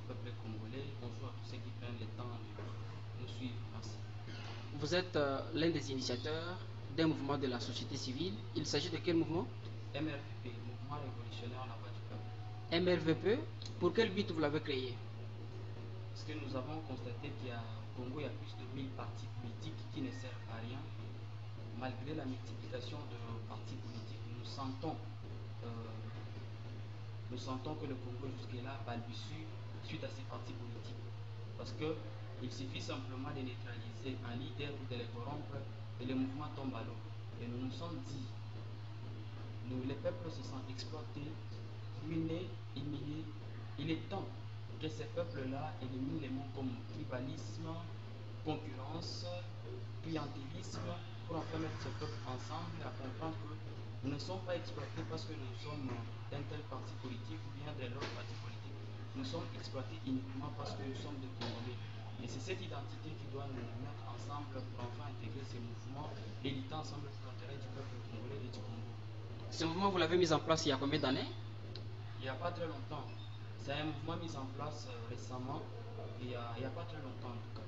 peuple congolais, bonjour à tous ceux qui prennent le temps de nous suivre. Merci. Vous êtes l'un des initiateurs d'un mouvement de la société civile. Il s'agit de quel mouvement? MRVP, Mouvement révolutionnaire en la voix du peuple. MRVP. Pour quel but vous l'avez créé? Parce que nous avons constaté qu'au Congo, il y a plus de 1000 partis politiques qui ne servent à rien. Malgré la multiplication de partis politiques, euh, nous sentons que le Congo jusque-là balbutie suite à ces partis politiques. Parce qu'il suffit simplement de neutraliser un leader ou de les corrompre et le mouvement tombe à l'eau. Et nous nous sommes dit, nous, les peuples se sentent exploités, ruinés, humiliés. Il est temps que ces peuples-là éliminent les mots comme tribalisme, concurrence, clientélisme, pour enfin mettre ces peuples ensemble et à comprendre que nous ne sommes pas exploités parce que nous sommes d'un tel parti politique ou bien de l'autre parti politique. Nous sommes exploités uniquement parce que nous sommes des Congolais. Et c'est cette identité qui doit nous mettre ensemble pour enfin intégrer ces mouvements et lutter ensemble pour l'intérêt du peuple congolais et du Congo. Ce mouvement, vous l'avez mis en place il y a combien d'années? Il n'y a pas très longtemps. C'est un mouvement mis en place récemment, il n'y a pas très longtemps en tout cas.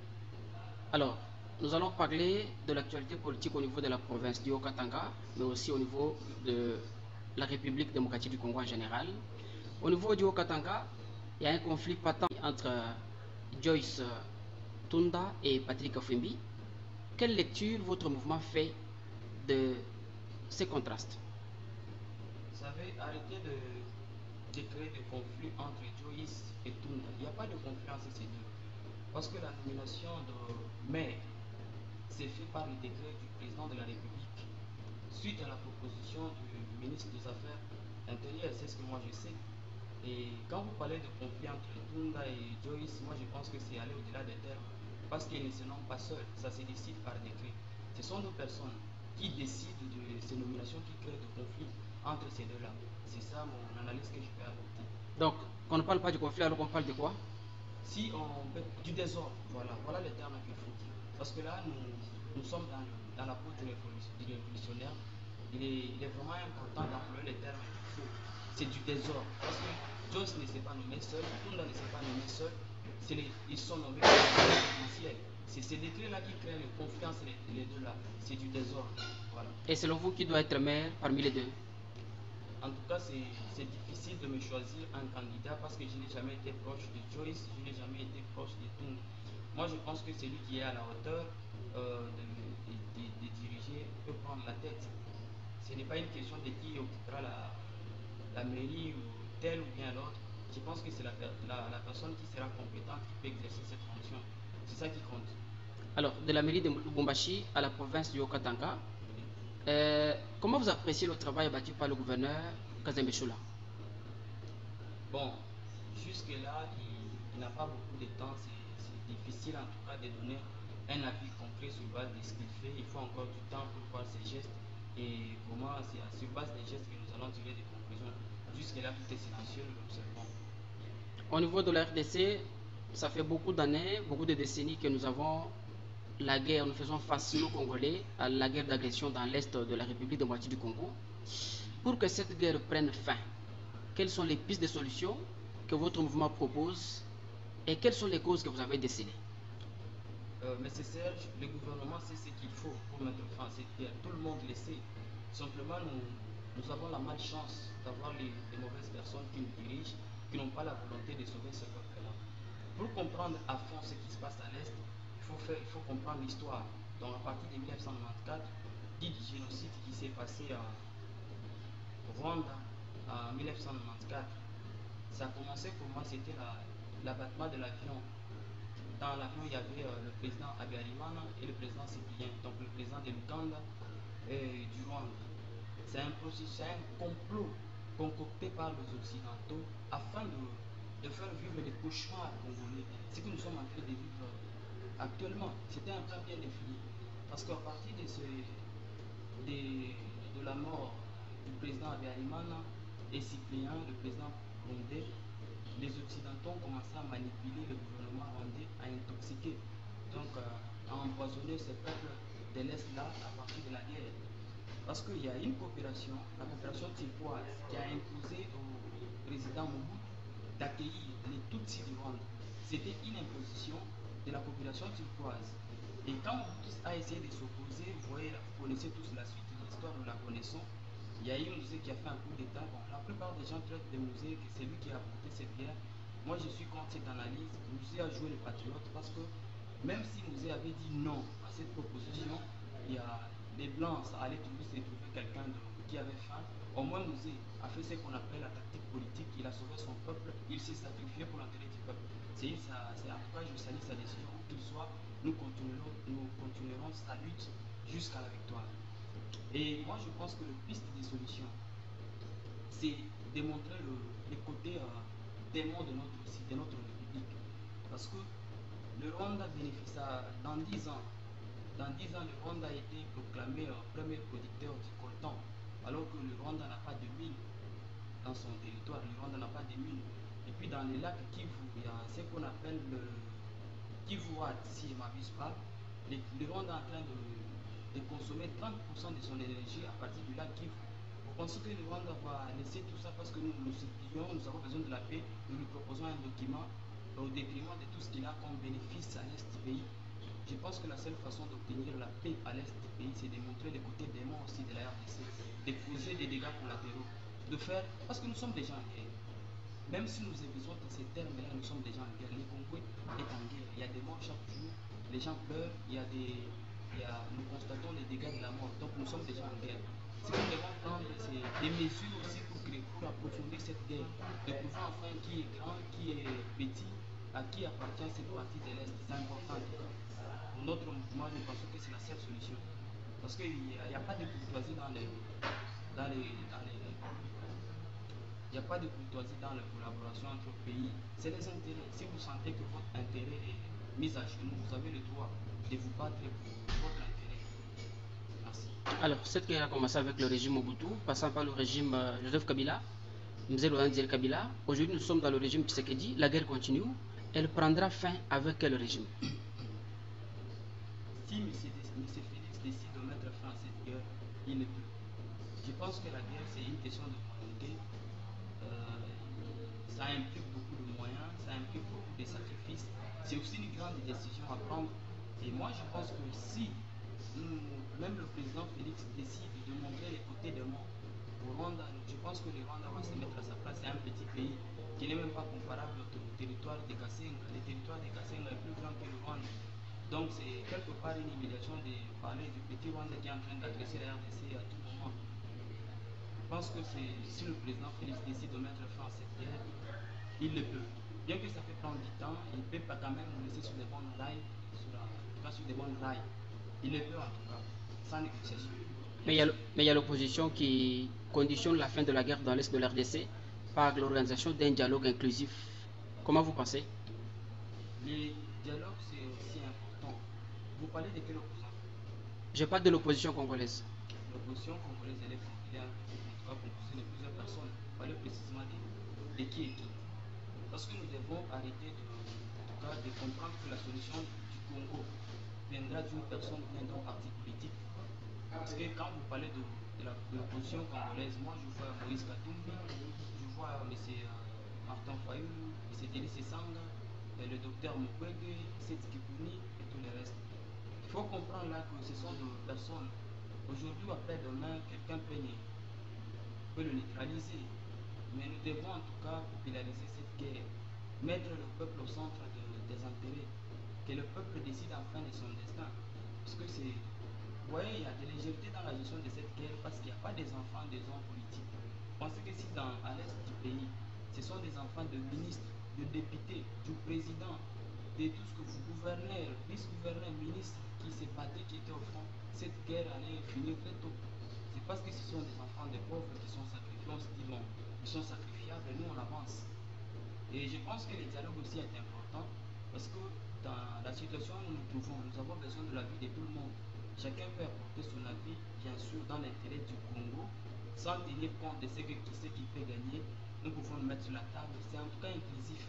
Alors, nous allons parler de l'actualité politique au niveau de la province du Haut-Katanga, mais aussi au niveau de la République démocratique du Congo en général. Au niveau du Haut-Katanga, il y a un conflit patent entre Joyce Tunda et Patrick Fimbi. Quelle lecture votre mouvement fait de ces contrastes? Vous savez, arrêtez de créer des conflits entre Joyce et Tunda. Il n'y a pas de conflit entre ces deux. Parce que la nomination de maire s'est faite par le décret du président de la République suite à la proposition du ministre des Affaires intérieures. C'est ce que moi je sais. Et quand vous parlez de conflit entre Tunda et Joyce, moi je pense que c'est aller au-delà des termes. Parce qu'ils ne se nomment pas seuls, ça se décide par décret. Ce sont deux personnes qui décident de ces nominations qui créent des conflits entre ces deux-là. C'est ça mon analyse que je peux apporter. Donc, quand on ne parle pas du conflit, alors on parle de quoi? Si on peut, du désordre, voilà les termes qu'il faut dire. Parce que là, nous sommes dans la peau du révolutionnaire. Il est vraiment important d'employer les termes qu'il faut. C'est du désordre. Parce que Jones ne s'est pas nommé seul, Tunda ne s'est pas nommé seul. Ils sont nommés confidentiels. C'est ces décrets-là qui créent le conflit entre les deux là. C'est du désordre. Voilà. Et selon vous, qui doit être maire parmi les deux? En tout cas, c'est difficile de me choisir un candidat parce que je n'ai jamais été proche de Joyce, je n'ai jamais été proche de Tung. Moi, je pense que celui qui est à la hauteur de diriger peut prendre la tête. Ce n'est pas une question de qui occupera la mairie ou tel ou bien l'autre. Je pense que c'est la personne qui sera compétente qui peut exercer cette fonction. C'est ça qui compte. Alors, de la mairie de Lubumbashi à la province du Haut-Katanga, comment vous appréciez le travail abattu par le gouverneur Kazembe Choula? Bon, jusque-là, il n'a pas beaucoup de temps. C'est difficile en tout cas de donner un avis concret sur base de ce qu'il fait. Il faut encore du temps pour voir ses gestes et comment c'est sur base des gestes que nous allons tirer des conclusions. Jusque-là, tout est silencieux, nous l'observons. Au niveau de la RDC, ça fait beaucoup d'années, beaucoup de décennies que nous avons la guerre, nous faisons face, nous Congolais, à la guerre d'agression dans l'est de la République démocratique du Congo. Pour que cette guerre prenne fin, quelles sont les pistes de solutions que votre mouvement propose et quelles sont les causes que vous avez décelées? Mais c'est Serge, le gouvernement sait ce qu'il faut pour mettre fin à cette guerre. Tout le monde le sait. Simplement, nous avons la malchance d'avoir les mauvaises personnes qui nous dirigent, qui n'ont pas la volonté de sauver ce peuple-là. Pour comprendre à fond ce qui se passe à l'Est, il faut comprendre l'histoire. Donc à partir de 1994, dit du génocide qui s'est passé au Rwanda en 1994, ça a commencé pour moi, c'était l'abattement de l'avion. Dans l'avion, il y avait le président Habyarimana et le président Cyprien, donc le président de l'Ouganda et du Rwanda. C'est un processus, un complot concocté par les Occidentaux afin de faire vivre des cauchemars congolais. Ce que nous sommes en train de vivre actuellement, c'était un plan bien défini. Parce qu'à partir de la mort du président Habyarimana et Cyprien, le président rwandais, les Occidentaux ont commencé à manipuler le gouvernement rwandais, à intoxiquer, donc à empoisonner ces peuples de l'Est-là à partir de la guerre. Parce qu'il y a une coopération, la coopération tipoise, qui a imposé au président Mobutu d'accueillir les Tutsis du Rwanda. C'était une imposition de la population turquoise. Et quand Mobutu a essayé de s'opposer, vous voyez, vous connaissez tous la suite de l'histoire, nous la connaissons. Il y a eu Musée qui a fait un coup d'État. Bon, la plupart des gens traitent de Musée que c'est lui qui a apporté cette guerre. Moi, je suis contre cette analyse. Musée a joué le patriote parce que même si Musée avait dit non à cette proposition, il y a les Blancs, ça allait toujours se trouver quelqu'un qui avait faim. Au moins, Musée a fait ce qu'on appelle la tactique politique. Il a sauvé son peuple. Il s'est sacrifié pour l'intérêt du peuple. C'est en tout cas, je salue sa décision. Où qu'il soit, nous continuerons sa lutte jusqu'à la victoire. Et moi, je pense que le piste des solutions, c'est démontrer le côté démon de notre République. Parce que le Rwanda bénéficie dans 10 ans. Dans 10 ans, le Rwanda a été proclamé premier producteur du coltan, alors que le Rwanda n'a pas de mine dans son territoire. Le Rwanda n'a pas de mine. Et puis dans les lacs Kivu, il y a ce qu'on appelle le Kivuat, si je ne m'abuse pas. Le Rwanda est en train de consommer 30% de son énergie à partir du lac Kivu. Vous pensez que le Rwanda va laisser tout ça parce que nous nous supplions, nous avons besoin de la paix, nous lui proposons un document au détriment de tout ce qu'il a comme bénéfice à l'est du pays. Je pense que la seule façon d'obtenir la paix à l'est du pays, c'est de montrer les côtés démons aussi de la RDC, de causer des dégâts collatéraux, de faire, parce que nous sommes déjà en guerre. Même si nous évisons dans ces termes-là, nous sommes déjà en guerre. Le Congo est en guerre. Il y a des morts chaque jour, les gens pleurent, nous constatons les dégâts de la mort. Donc nous sommes déjà en guerre. Ce que nous devons prendre, c'est des mesures aussi pour approfondir cette guerre, de pouvoir enfin qui est grand, qui est petit, à qui appartient cette partie de l'Est. C'est important en tout cas. Pour notre mouvement, nous pensons que c'est la seule solution. Parce qu'il n'y a pas de courtoisie il n'y a pas de courtoisie dans la collaboration entre pays. C'est les intérêts. Si vous sentez que votre intérêt est mis à genoux, vous avez le droit de vous battre pour votre intérêt. Merci. Alors, cette guerre a commencé avec le régime Mobutu, passant par le régime Joseph Kabila, Mzee Laurent Kabila. Aujourd'hui, nous sommes dans le régime Tshisekedi. La guerre continue. Elle prendra fin avec quel régime? Si M. Félix décide de mettre fin à cette guerre, il le peut. Je pense que la guerre, c'est une question de volonté. Ça implique beaucoup de moyens, ça implique beaucoup de sacrifices. C'est aussi une grande décision à prendre. Et moi, je pense que si même le président Félix décide de montrer les côtés de moi au Rwanda, je pense que le Rwanda va se mettre à sa place. C'est un petit pays qui n'est même pas comparable au territoire de Gasenga. Le territoire de Gasenga est plus grand que le Rwanda. Donc c'est quelque part une humiliation de parler du petit Rwanda qui est en train d'agresser la RDC à tout moment. Je pense que si le président Félix décide de mettre fin à cette guerre, il le peut. Bien que ça fait prendre du temps, il ne peut pas quand même nous laisser sur des bonnes rails, sur des bonnes rails. Il le peut en tout cas, sans négociation. Mais il y a l'opposition qui conditionne la fin de la guerre dans l'est de l'RDC par l'organisation d'un dialogue inclusif. Comment vous pensez? Le dialogue, c'est aussi important. Vous parlez de quelle opposition? Je parle de l'opposition congolaise. L'opposition congolaise, elle est composée de plusieurs personnes. Vous parlez précisément de qui et qui. Parce que nous devons arrêter de comprendre que la solution du Congo viendra d'une personne ou d'un parti politique. Parce que quand vous parlez de l'opposition congolaise, moi je vois Moïse Katumbi, je vois M. Martin Fayulu, M. Denis Sanga, le docteur Mukwege, Seth Kipuni et tout le reste. Il faut comprendre là que ce sont des personnes. Aujourd'hui ou après-demain, quelqu'un peut le neutraliser. Mais nous devons en tout cas populariser cette guerre, mettre le peuple au centre des intérêts, que le peuple décide enfin de son destin. Parce que c'est. Vous voyez, il y a de légèreté dans la gestion de cette guerre parce qu'il n'y a pas des enfants des hommes politiques. Pensez que si à l'est du pays, ce sont des enfants de ministres, de députés, du président, de tout ce que vous gouvernez, vice-gouverneurs, ministres qui se battaient, qui étaient au front, cette guerre allait finir très tôt. C'est parce que ce sont des enfants de pauvres qui sont sacrifiés. On se dit, bon, ils sont sacrifiables et nous on avance. Et je pense que le dialogue aussi est important parce que dans la situation où nous nous trouvons, nous avons besoin de l'avis de tout le monde. Chacun peut apporter son avis, bien sûr, dans l'intérêt du Congo, sans tenir compte de ce qui peut gagner. Nous pouvons nous mettre sur la table. C'est en tout cas inclusif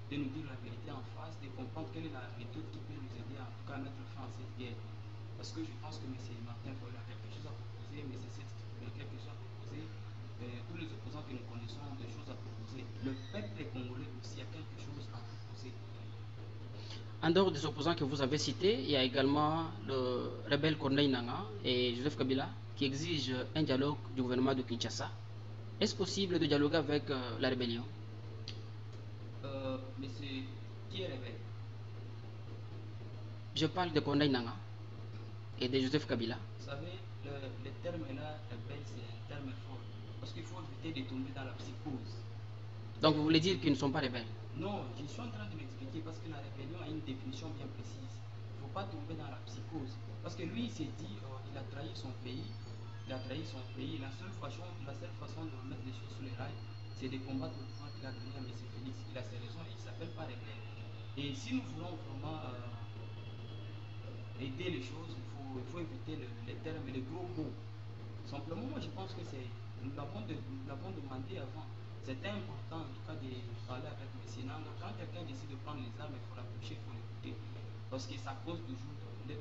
de nous dire la vérité en face, de comprendre quelle est la méthode qui peut nous aider en tout cas à mettre fin à cette guerre. Parce que je pense que M. Martin Fayulu a quelque chose à proposer, M. Seth a quelque chose à proposer, tous les opposants que nous connaissons ont des choses à proposer. Le peuple congolais aussi a quelque chose à proposer. En dehors des opposants que vous avez cités, il y a également le rebelle Corneille Nanga et Joseph Kabila qui exigent un dialogue du gouvernement de Kinshasa. Est-ce possible de dialoguer avec la rébellion? Mais c'est qui est rebelle? Je parle de Corneille Nanga et de Joseph Kabila. Vous savez, le terme là, rebelle, c'est un terme fort. Parce qu'il faut éviter de tomber dans la psychose. Donc vous voulez dire qu'ils ne sont pas rebelles? Non, je suis en train de m'expliquer parce que la rébellion a une définition bien précise. Il ne faut pas tomber dans la psychose. Parce que lui, il s'est dit, il a trahi son pays. Il a trahi son pays. La seule façon de mettre les choses sur les rails, c'est de combattre le pouvoir qu'il a donné à M. Félix. Il a ses raisons, il ne s'appelle pas rebelle. Et si nous voulons vraiment aider les choses, il faut éviter les termes et les gros mots. Simplement, moi je pense que nous l'avons demandé avant. C'était important en tout cas de parler avec M. Nanga. Quand quelqu'un décide de prendre les armes, il faut l'approcher, il faut l'écouter. Parce que ça cause toujours.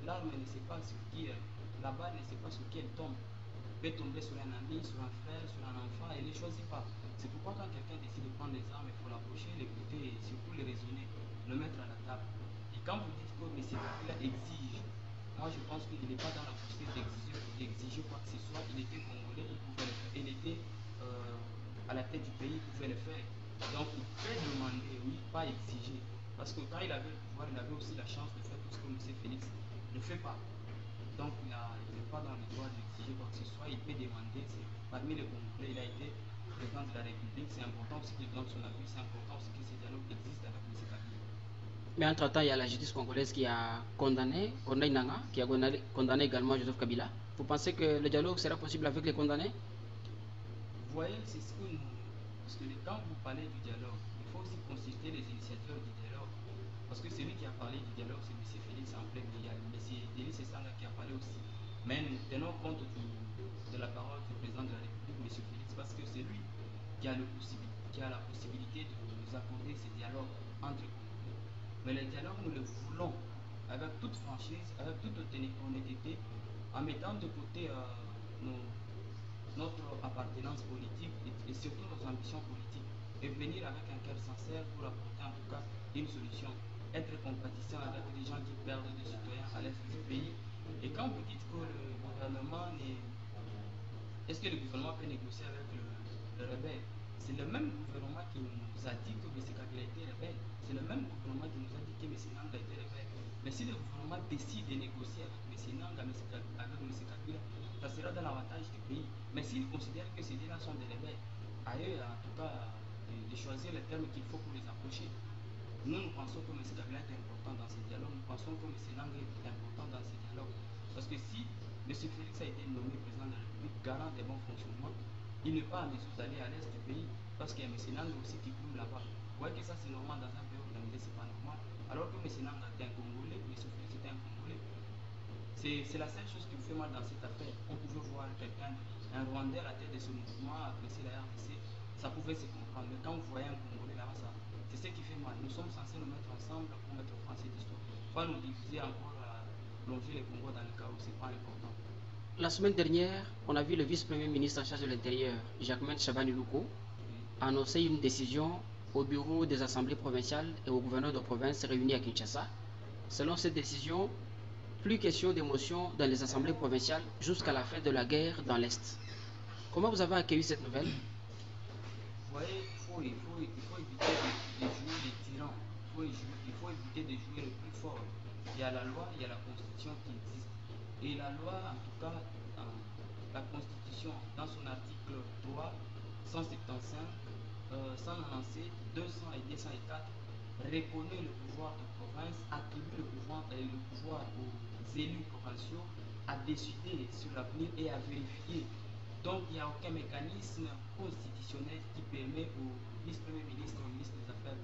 L'arme ne sait pas sur qui, la balle ne sait pas sur qui elle tombe. Elle peut tomber sur un ami, sur un frère, sur un enfant, elle ne choisit pas. C'est pourquoi quand quelqu'un décide de prendre les armes, il faut l'approcher, l'écouter et surtout le raisonner, le mettre à la table. Et quand vous dites que M. Kabila exige, moi je pense qu'il n'est pas dans la posture d'exiger quoi que ce soit. Il était congolais, il pouvait le faire. Il était à la tête du pays, il pouvait le faire. Donc il peut demander, oui, pas exiger. Parce que quand il avait le pouvoir, il avait aussi la chance de faire tout ce que M. Félix ne fait pas. Donc il n'est pas dans le droit d'exiger quoi que ce soit. Il peut demander. Parmi les Congolais, il a été président de la République. C'est important aussi qu'il donne son avis. C'est important aussi que ces dialogues existent avec M. Kabila. Mais entre-temps, il y a la justice congolaise qui a condamné Corneille Nanga, qui a condamné également Joseph Kabila. Vous pensez que le dialogue sera possible avec les condamnés? Vous voyez, c'est ce que nous. Parce que quand vous parlez du dialogue, il faut aussi consulter les initiateurs du dialogue. Parce que celui qui a parlé du dialogue, c'est M. Félix Antoine Médial. M. Denis Sessanga qui a parlé aussi. Mais nous tenons compte de la parole du président de la République, M. Félix, parce que c'est lui qui a la possibilité de nous accorder ce dialogue entre Congolais. Mais le dialogue, nous le voulons avec toute franchise, avec toute honnêteté, en mettant de côté notre appartenance politique et surtout nos ambitions politiques, et venir avec un cœur sincère pour apporter en tout cas une solution, être compatissant avec les gens qui perdent des citoyens à l'est du pays. Et quand vous dites que le gouvernement est... Est-ce que le gouvernement peut négocier avec le rebelle? C'est le même gouvernement qui nous a dit que M. Kabila était rebelle. C'est le même gouvernement qui nous a dit que M. Nanga était rebelle. Mais si le gouvernement décide de négocier avec M. Nanga, avec M. Kabila, ça sera dans l'avantage du pays. Mais s'il considère que ces deux-là sont des rebelles, ailleurs, en tout cas, de choisir les termes qu'il faut pour les approcher. Nous pensons que M. Kabila est important dans ces dialogues. Nous pensons que M. Nanga est important dans ces dialogues. Parce que si M. Félix a été nommé président de la République, garant des bons fonctionnements, il n'est pas en mesure d'aller à l'est du pays parce qu'il y a M. Nanga aussi qui coule là-bas. Vous voyez que ça c'est normal dans un pays organisé, c'est pas normal. Alors que M. Nanga est un Congolais, M. Félix est un Congolais. C'est la seule chose qui me fait mal dans cette affaire. On pouvait voir quelqu'un, un Rwandais à la tête de ce mouvement, apprécier la RDC, ça pouvait se comprendre. Mais quand vous voyez un Congolais là-bas, c'est ce qui fait mal. Nous sommes censés nous mettre ensemble pour mettre fin à cette histoire. Pas nous diviser encore, plonger les Congos dans le chaos, c'est pas important. La semaine dernière, on a vu le vice-premier ministre en charge de l'Intérieur, Jacquemain Chabani Louko, annoncer une décision au bureau des assemblées provinciales et au gouverneur de province réunis à Kinshasa. Selon cette décision, plus question d'émotion dans les assemblées provinciales jusqu'à la fin de la guerre dans l'Est. Comment vous avez accueilli cette nouvelle? Vous voyez, il faut éviter de jouer les tyrans. Il faut éviter de jouer le plus fort. Il y a la loi, il y a la constitution qui existe. Et la loi, en tout cas, la constitution, dans son article 3, 175, 197, 200 et 204, reconnaît le pouvoir de province, attribue le pouvoir aux élus provinciaux à décider sur l'avenir et à vérifier. Donc il n'y a aucun mécanisme constitutionnel qui permet au vice-premier ministre, au ministre des Affaires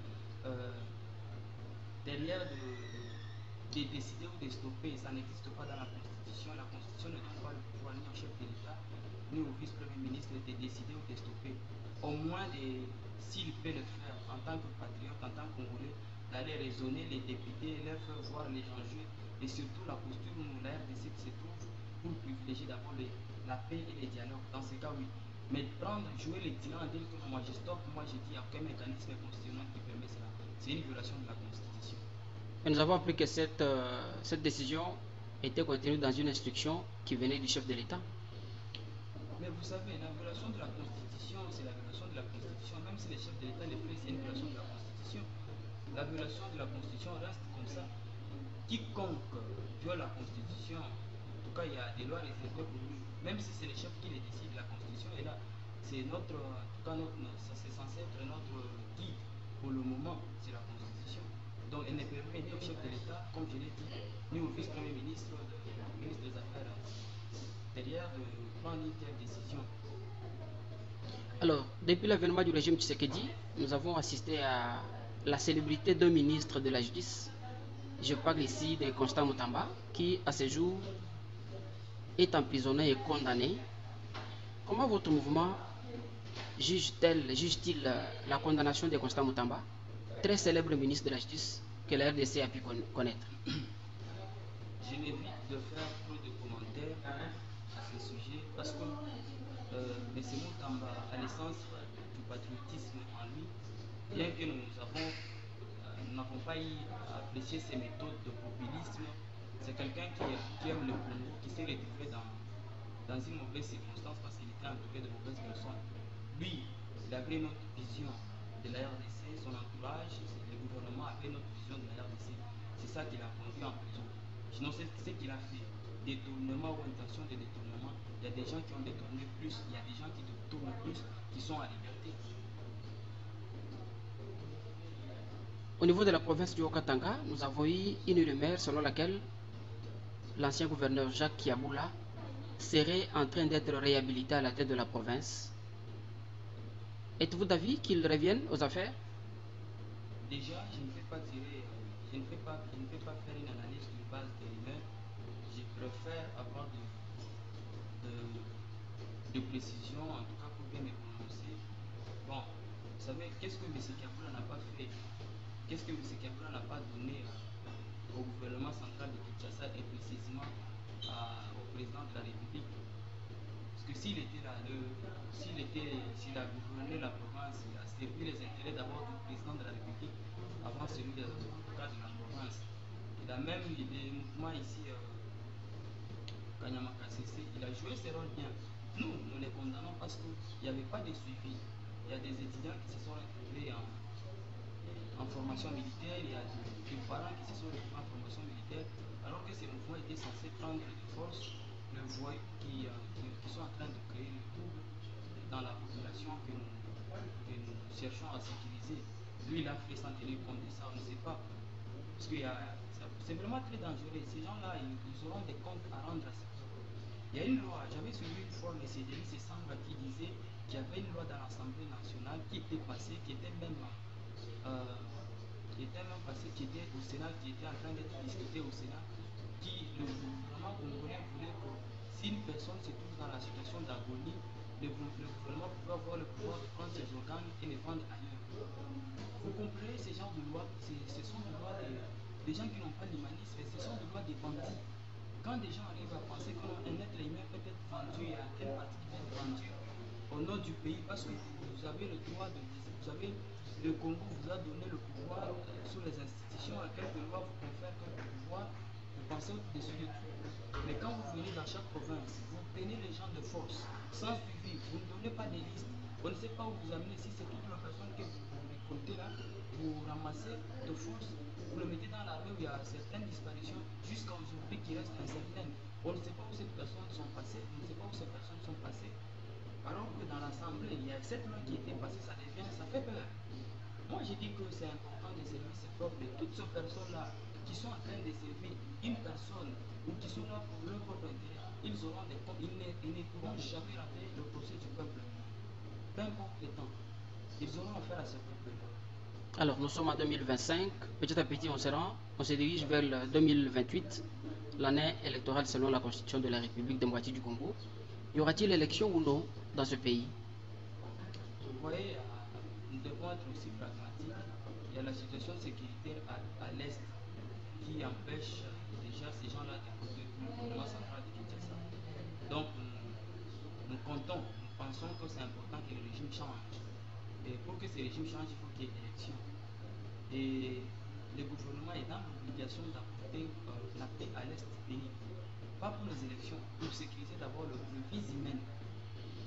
derrière de décider ou de stopper. Ça n'existe pas dans la Constitution. La Constitution ne donne pas le pouvoir ni au chef de l'État, ni au vice-premier ministre de décider ou de stopper. Au moins, s'il peut le faire en tant que patriote, en tant que Congolais, d'aller raisonner les députés, leur faire voir les enjeux et surtout la posture où la RDC se trouve pour privilégier d'abord la paix et les dialogues. Dans ce cas, oui. Mais jouer les tyrans, dire que moi je stoppe, moi je dis il y a aucun mécanisme constitutionnel qui permet cela. C'est une violation de la Constitution. Et nous avons appris que cette décision était contenue dans une instruction qui venait du chef de l'État. Mais vous savez, la violation de la Constitution, c'est la violation de la Constitution. Même si le chef de l'État le fait, c'est une violation de la Constitution. La violation de la Constitution reste comme ça. Quiconque viole la Constitution, en tout cas, il y a des lois réservées pour lui. Même si c'est le chef qui les décide, la Constitution est là. C'est notre, en tout cas, ça c'est censé être notre guide pour le moment, c'est la Constitution. Donc, elle ne permet ni au chef de l'État, comme je l'ai dit, ni au vice-premier ministre, ministre des Affaires intérieures de prendre une telle décision. Alors, depuis l'avènement du régime Tshisekedi, nous avons assisté à la célébrité d'un ministre de la Justice. Je parle ici de Constant Moutamba, qui à ce jour est emprisonné et condamné. Comment votre mouvement juge-t-il la condamnation de Constant Moutamba, très célèbre ministre de la Justice que la RDC a pu connaître? Je m'évite de faire trop de commentaires à ce sujet parce que M. Moutamba a l'essence du patriotisme en lui, bien que nous n'avons pas eu à apprécier ses méthodes de populisme. C'est quelqu'un qui aime le Congo, qui s'est retrouvé dans une mauvaise circonstance parce qu'il était entouré de mauvaises personnes. Lui, il avait une autre vision de la RDC, son entourage, le gouvernement avait une autre vision de la RDC. C'est ça qui l'a conduit en prison. Sinon, c'est ce qu'il a fait. Détournement ou intention de détournement, il y a des gens qui ont détourné plus, il y a des gens qui détournent plus, qui sont en liberté. Au niveau de la province du Haut-Katanga, nous avons eu une rumeur selon laquelle l'ancien gouverneur Jacques Kiaboula serait en train d'être réhabilité à la tête de la province. Êtes-vous d'avis qu'il revienne aux affaires? Déjà, je ne vais pas faire une analyse sur base des rumeurs. Je préfère avoir de précisions, en tout cas pour bien me prononcer. Bon, vous savez, qu'est-ce que M. Kiaboula n'a pas fait? Qu'est-ce que M. Kiaboula n'a pas donné au gouvernement central de Kinshasa et précisément au président de la République? Parce que s'il était là, s'il a gouverné la province, il a servi les intérêts d'abord du président de la République avant celui de la province. Il a même eu des mouvements ici, Kanyama Kassese, il a joué ses rôles bien. Nous les condamnons parce qu'il n'y avait pas de suivi. Il y a des étudiants qui se sont retrouvés en formation militaire, il y a des parents qui se sont retrouvés en formation militaire, alors que ces mouvements étaient censés prendre de force le voyou qui sont en train de créer le trouble dans la population que nous cherchons à sécuriser. Lui, il a fait sans tenir compte de ça, on ne sait pas. Parce que c'est vraiment très dangereux. Ces gens-là, ils auront des comptes à rendre à ce peuple. Il y a une loi, j'avais suivi une fois M. Denis Sesanga qui disait qu'il y avait une loi dans l'Assemblée nationale qui était passée, qui était même passée, qui était au Sénat, qui était en train d'être discutée au Sénat, qui le gouvernement congolais voulait que si une personne se trouve dans la situation d'agonie, le gouvernement pouvait avoir le pouvoir de prendre ses organes et les vendre ailleurs. Vous comprenez ces genres de lois, ce sont des lois des gens qui n'ont pas l'humanisme, ce sont des lois des bandits. Quand des gens arrivent à penser qu'un être humain peut être vendu à telle partie qui peut être vendue au nom du pays, parce que vous avez le droit de. Vous savez, le Congo vous a donné le pouvoir sous les institutions, à quelques lois vous confèrent quelques pouvoirs, vous pensez au-dessus de tout. Mais quand vous venez dans chaque province, vous prenez les gens de force, sans suivi, vous ne donnez pas des listes, on ne sait pas où vous amenez, si c'est toute la personne que vous récoltez là, vous ramassez de force, vous le mettez dans l'armée où il y a certaines disparitions, jusqu'à aujourd'hui qui restent incertaines. On ne sait pas où ces personnes sont passées, on ne sait pas où ces personnes sont passées. Alors que dans l'Assemblée, il y a cette loi qui était passée, ça fait peur. Moi, je dis que c'est important de servir ce peuple. Toutes ces personnes-là qui sont en train de servir une personne ou qui sont là pour leur propre intérêt, ils auront des comptes, ils ne pourront jamais rater le procès du peuple. Peu importe le temps, ils auront affaire à ce peuple-là. Alors, nous sommes en 2025. Petit à petit, on se dirige vers le 2028, l'année électorale selon la Constitution de la République démocratique du Congo. Y aura-t-il élection ou non dans ce pays? Vous voyez, nous devons être aussi pragmatiques. Il y a la situation sécuritaire à l'Est qui empêche déjà ces gens-là de le gouvernement central de Kinshasa. Donc, nous comptons pensons que c'est important que le régime change. Et pour que ce régime change, il faut qu'il y ait élection. Et le gouvernement est dans l'obligation d'apporter la paix à l'est du pays. Pas pour les élections, pour sécuriser d'abord le vise humaine.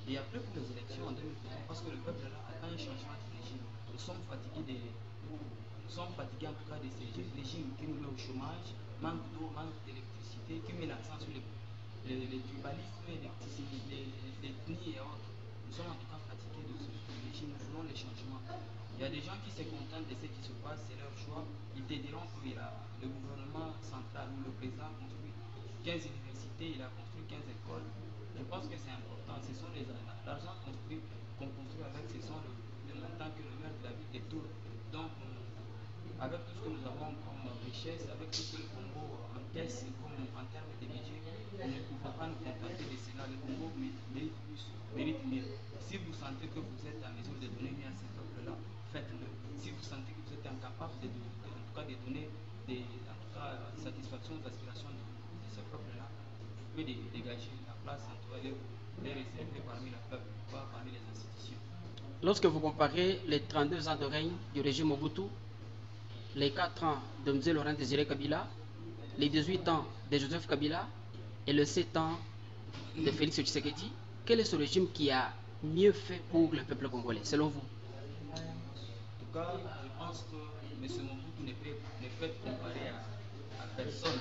Et après pour les élections en 2023, parce que le peuple là attend un changement de régime. Nous sommes fatigués en tout cas de ces régimes qui nous met au chômage, manque d'eau, manque d'électricité, qui met l'accent sur les tribalismes, l'ethnie et autres. Nous sommes en tout cas fatigués de ce régime, nous voulons les changements. Il y a des gens qui se contentent de ce qui se passe, c'est leur choix. Ils te diront que le gouvernement central ou le président a construit 15 universités, il a construit 15 écoles. Je pense que c'est important. Ce sont l'argent qu'on construit avec, ce sont les montants que le maire de la ville détourne. Donc, avec tout ce que nous avons comme richesse, avec tout ce que le Congo encaisse comme en termes de budget, nous ne pouvons pas nous contenter de cela. Le Congo mérite plus, mérite mieux. Si vous sentez que vous êtes en mesure de donner mieux à ces peuples-là, faites-le. Si vous sentez que vous êtes incapable en tout cas de donner en tout cas, satisfaction aux aspirations de ce peuple-là, vous pouvez dégager la place en tout cas les réserver parmi le peuple, pas parmi les institutions. Lorsque vous comparez les 32 ans de règne du régime Mobutu, les 4 ans de M. Laurent Désiré Kabila, les 18 ans de Joseph Kabila et les 7 ans de Félix Tshisekedi, quel est ce régime qui a mieux fait pour le peuple congolais, selon vous? En tout cas, je pense que M. Mobutu ne peut être comparé à personne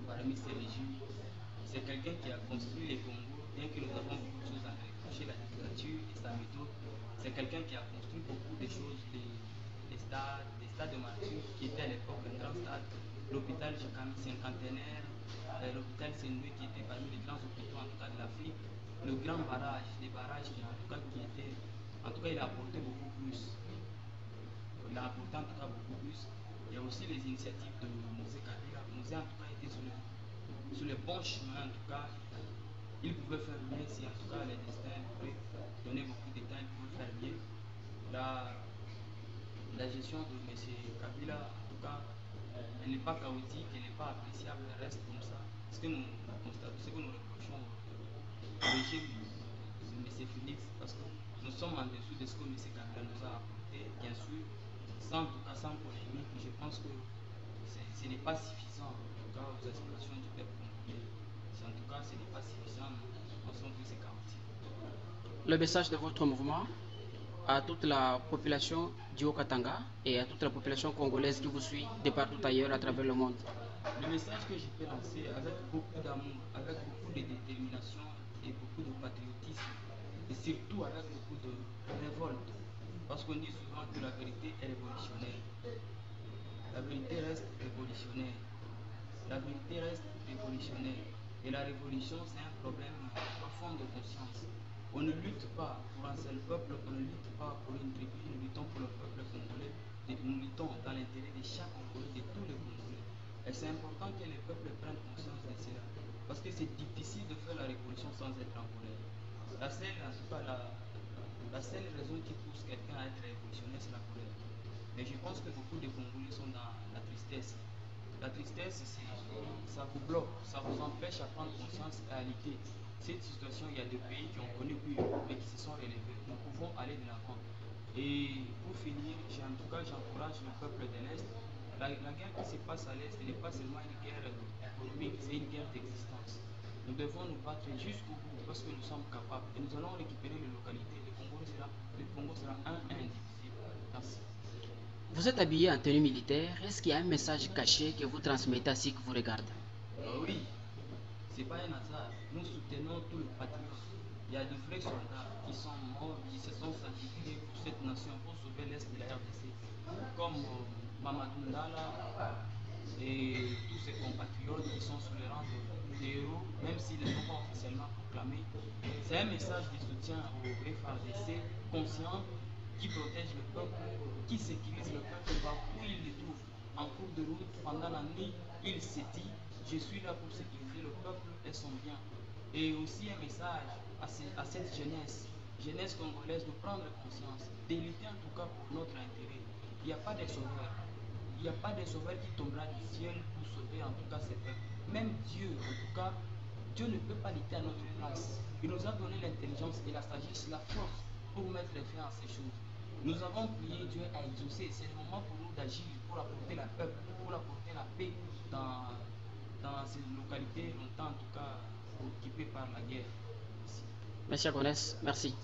parmi ces régimes. C'est quelqu'un qui a construit les Congos, bien que nous avons beaucoup de choses à reprocher, la dictature et sa méthode. C'est quelqu'un qui a construit beaucoup de choses, des stades de martyrs qui étaient à l'époque un grand stade, l'hôpital cinquantenaire, l'hôpital Sendoué qui était parmi les grands hôpitaux en tout cas de l'Afrique, le grand barrage, des barrages qui en tout cas qui étaient, en tout cas il a apporté beaucoup plus. Il a apporté en tout cas beaucoup plus. Il y a aussi les initiatives de Mosé Kabila. Mosé en tout cas était sur le bon chemin en tout cas. Il pouvait faire mieux si en tout cas les destins pouvaient donner beaucoup de temps, il pouvait faire mieux. La gestion de M. Kabila, en tout cas, elle n'est pas chaotique, elle n'est pas appréciable, elle reste comme ça. Ce que nous constatons, ce que nous reprochons au régime de M. Félix, parce que nous sommes en dessous de ce que M. Kabila nous a apporté, bien sûr, sans, en tout cas, sans polémique, je pense que ce n'est pas suffisant, en tout cas, aux aspirations du peuple congolais. En tout cas, ce n'est pas suffisant, nous pensons que c'est chaotique. Le message de votre mouvement à toute la population du Haut-Katanga et à toute la population congolaise qui vous suit de partout ailleurs à travers le monde. Le message que je peux lancer avec beaucoup d'amour, avec beaucoup de détermination et beaucoup de patriotisme, et surtout avec beaucoup de révolte, parce qu'on dit souvent que la vérité est révolutionnaire. La vérité reste révolutionnaire. La vérité reste révolutionnaire. Et la révolution, c'est un problème profond de conscience. On ne lutte pas pour un seul peuple, on ne lutte pas pour une tribu, nous luttons pour le peuple congolais, nous luttons dans l'intérêt de chaque Congolais, de tous les Congolais. Et c'est important que les peuples prennent conscience de cela, parce que c'est difficile de faire la révolution sans être en colère. La seule, en tout cas, la seule raison qui pousse quelqu'un à être révolutionnaire, c'est la colère. Mais je pense que beaucoup de Congolais sont dans la tristesse. La tristesse, ça vous bloque, ça vous empêche à prendre conscience et à lutter. Cette situation, il y a des pays qui ont connu plus haut, mais qui se sont relevés. Nous pouvons aller de l'avant. Et pour finir, en tout cas, j'encourage le peuple de l'Est. La guerre qui se passe à l'Est n'est pas seulement une guerre économique, c'est une guerre d'existence. Nous devons nous battre jusqu'au bout parce que nous sommes capables. Et nous allons récupérer les localités. Le Congo sera un indivisible. Merci. Vous êtes habillé en tenue militaire. Est-ce qu'il y a un message caché que vous transmettez à ceux qui vous regardent? Oui, c'est pas un hasard. Nous soutenons tout le patriote. Il y a de vrais soldats qui sont morts, qui se sont sacrifiés pour cette nation, pour sauver l'Est de la RDC, comme Mamadou Ndala et tous ses compatriotes qui sont sous les rangs des héros, même s'ils ne sont pas officiellement proclamés. C'est un message de soutien au FRDC, conscient, qui protège le peuple, qui sécurise le peuple partout où il le trouve. En cours de route, pendant la nuit, il se dit, je suis là pour sécuriser le peuple et son bien. Et aussi un message à cette jeunesse congolaise de prendre conscience, de lutter en tout cas pour notre intérêt. Il n'y a pas de sauveur. Il n'y a pas de sauveur qui tombera du ciel pour sauver en tout cas ces peuples. Même Dieu, en tout cas, Dieu ne peut pas lutter à notre place. Il nous a donné l'intelligence et la sagesse, la force pour mettre les fins à ces choses. Nous avons prié, Dieu a exaucé. C'est le moment pour nous d'agir, pour apporter la paix, dans ces localités longtemps en tout cas occupées par la guerre. Monsieur Agonès, merci.